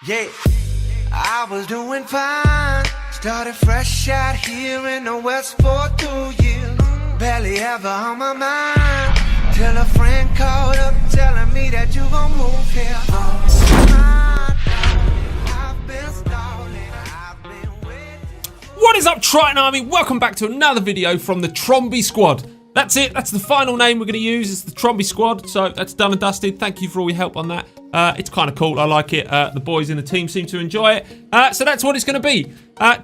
Yeah, I was doing fine. Started fresh out here in the West for 2 years. Barely ever on my mind. Till a friend called up telling me that you gon' move here. I've been stalling, I've been waiting. What is up, Triton Army? Welcome back to another video from the Trombie Squad. That's it. That's the final name we're going to use. It's the Trombie Squad. So that's done and dusted. Thank you for all your help on that. It's kind of cool. I like it. The boys in the team seem to enjoy it. So that's what it's going to be.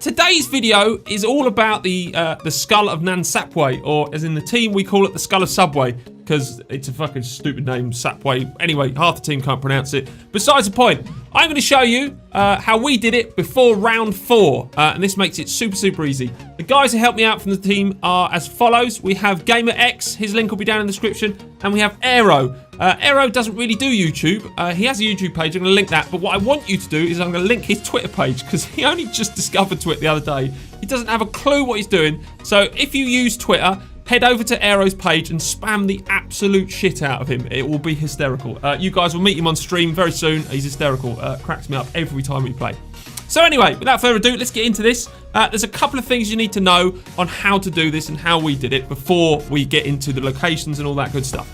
Today's video is all about the Skull of Nan Sapwe, or as in the team, we call it the Skull of Subway, because it's a fucking stupid name, Sapwe. Anyway, half the team can't pronounce it. Besides the point, I'm going to show you how we did it before round 4, and this makes it super, super easy. The guys who helped me out from the team are as follows. We have Gamer X, his link will be down in the description, and we have Aero. Aero doesn't really do YouTube. He has a YouTube page, I'm going to link that, but what I want you to do is I'm going to link his Twitter page, because he only just discovered Twitter the other day. He doesn't have a clue what he's doing, so if you use Twitter, head over to Aero's page and spam the absolute shit out of him. It will be hysterical. You guys will meet him on stream very soon. He's hysterical. Cracks me up every time we play. So anyway, without further ado, let's get into this. There's a couple of things you need to know on how to do this and how we did it before we get into the locations and all that good stuff.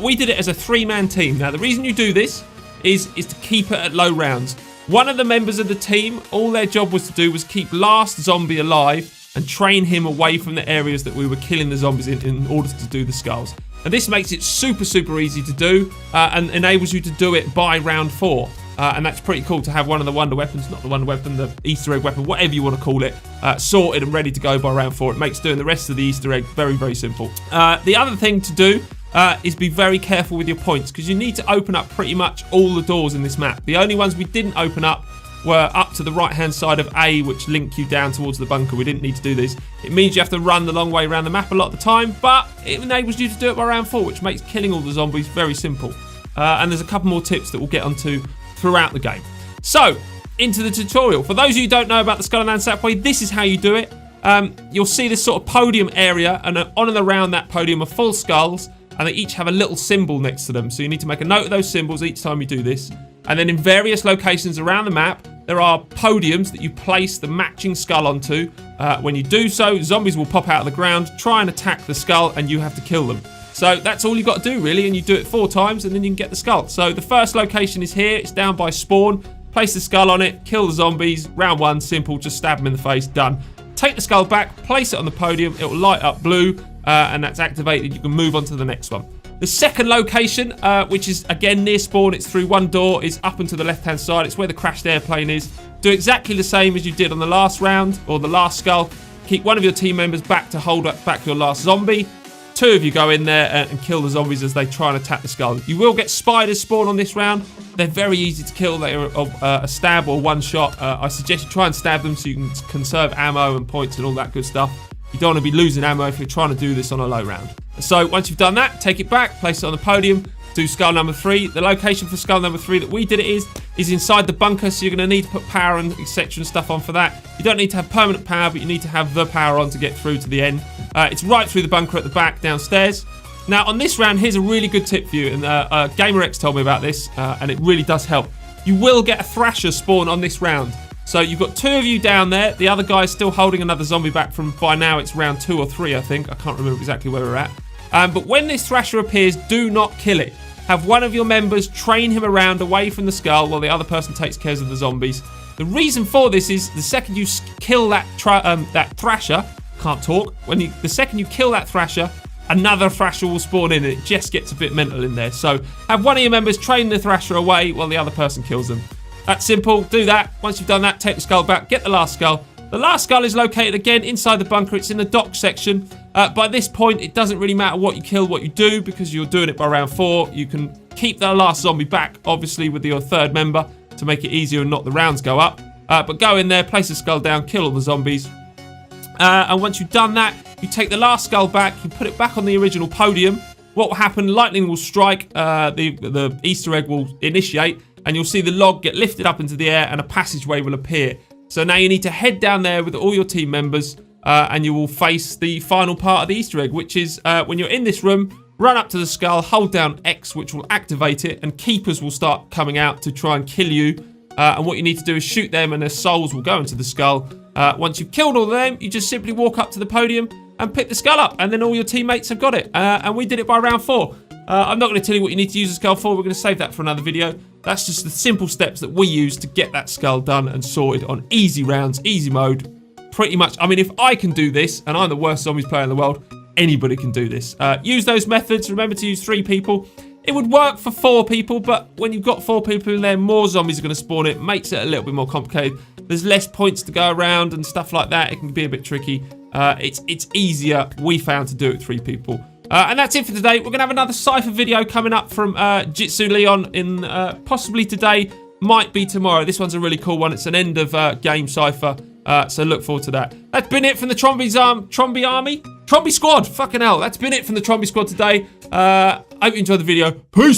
We did it as a 3-man team. Now, the reason you do this is to keep it at low rounds. One of the members of the team, all their job was to do was keep last zombie alive and train him away from the areas that we were killing the zombies in order to do the skulls. And this makes it super, super easy to do and enables you to do it by round 4. And that's pretty cool to have one of the wonder weapons, not the wonder weapon, the Easter egg weapon, whatever you want to call it, sorted and ready to go by round 4. It makes doing the rest of the Easter egg very, very simple. The other thing to do is be very careful with your points, because you need to open up pretty much all the doors in this map. The only ones we didn't open up were up to the right-hand side of A, which link you down towards the bunker. We didn't need to do this. It means you have to run the long way around the map a lot of the time, but it enables you to do it by round 4, which makes killing all the zombies very simple. And there's a couple more tips that we'll get onto throughout the game. So, into the tutorial. For those of you who don't know about the Skull of Nan Sapwe, this is how you do it. You'll see this sort of podium area, and on and around that podium are full skulls, and they each have a little symbol next to them. So you need to make a note of those symbols each time you do this. And then in various locations around the map, there are podiums that you place the matching skull onto. When you do so, zombies will pop out of the ground, try and attack the skull, and you have to kill them. So that's all you've got to do, really, and you do it 4 times, and then you can get the skull. So the first location is here. It's down by spawn. Place the skull on it, kill the zombies. Round 1, simple, just stab them in the face, done. Take the skull back, place it on the podium. It will light up blue, and that's activated. You can move on to the next one. The second location, which is again near spawn, it's through one door, is up and to the left-hand side. It's where the crashed airplane is. Do exactly the same as you did on the last round, or the last skull. Keep one of your team members back to hold back your last zombie. 2 of you go in there and kill the zombies as they try and attack the skull. You will get spiders spawn on this round. They're very easy to kill. They are a stab or one shot. I suggest you try and stab them so you can conserve ammo and points and all that good stuff. You don't want to be losing ammo if you're trying to do this on a low round. So once you've done that, take it back, place it on the podium, do skull number 3. The location for skull number 3 that we did it is inside the bunker, so you're going to need to put power and etc. and stuff on for that. You don't need to have permanent power, but you need to have the power on to get through to the end. It's right through the bunker at the back, downstairs. Now on this round, here's a really good tip for you, and Gamer X told me about this, and it really does help. You will get a Thrasher spawn on this round. So you've got 2 of you down there. The other guy's still holding another zombie back from, by now it's round 2 or 3, I think. I can't remember exactly where we're at. But when this Thrasher appears, do not kill it. Have one of your members train him around away from the skull while the other person takes care of the zombies. The reason for this is the second you kill that Thrasher, can't talk, the second you kill that Thrasher, another Thrasher will spawn in, and it just gets a bit mental in there. So have one of your members train the Thrasher away while the other person kills them. That's simple. Do that. Once you've done that, take the skull back, get the last skull. The last skull is located again inside the bunker. It's in the dock section. By this point, it doesn't really matter what you kill, what you do, because you're doing it by round 4. You can keep the last zombie back, obviously, with your 3rd member to make it easier and not the rounds go up. But go in there, place the skull down, kill all the zombies. And once you've done that, you take the last skull back, you put it back on the original podium. What will happen? Lightning will strike, the Easter egg will initiate, and you'll see the log get lifted up into the air and a passageway will appear. So now you need to head down there with all your team members and you will face the final part of the Easter egg, which is when you're in this room, run up to the skull, hold down X, which will activate it, and keepers will start coming out to try and kill you and what you need to do is shoot them and their souls will go into the skull. Once you've killed all of them, you just simply walk up to the podium and pick the skull up, and then all your teammates have got it. And we did it by round 4. I'm not going to tell you what you need to use the skull for. We're going to save that for another video. That's just the simple steps that we use to get that skull done and sorted on easy rounds, easy mode. Pretty much, I mean, if I can do this, and I'm the worst zombies player in the world, anybody can do this. Use those methods. Remember to use 3 people. It would work for 4 people, but when you've got 4 people in there, more zombies are going to spawn. It makes it a little bit more complicated. There's less points to go around and stuff like that. It can be a bit tricky. It's easier, we found, to do it with 3 people. And that's it for today. We're going to have another Cypher video coming up from JitsuLeon in possibly today, might be tomorrow. This one's a really cool one. It's an end of game Cypher, so look forward to that. That's been it from the Trombie army? Trombie squad, fucking hell. That's been it from the Trombie squad today. I hope you enjoyed the video. Peace!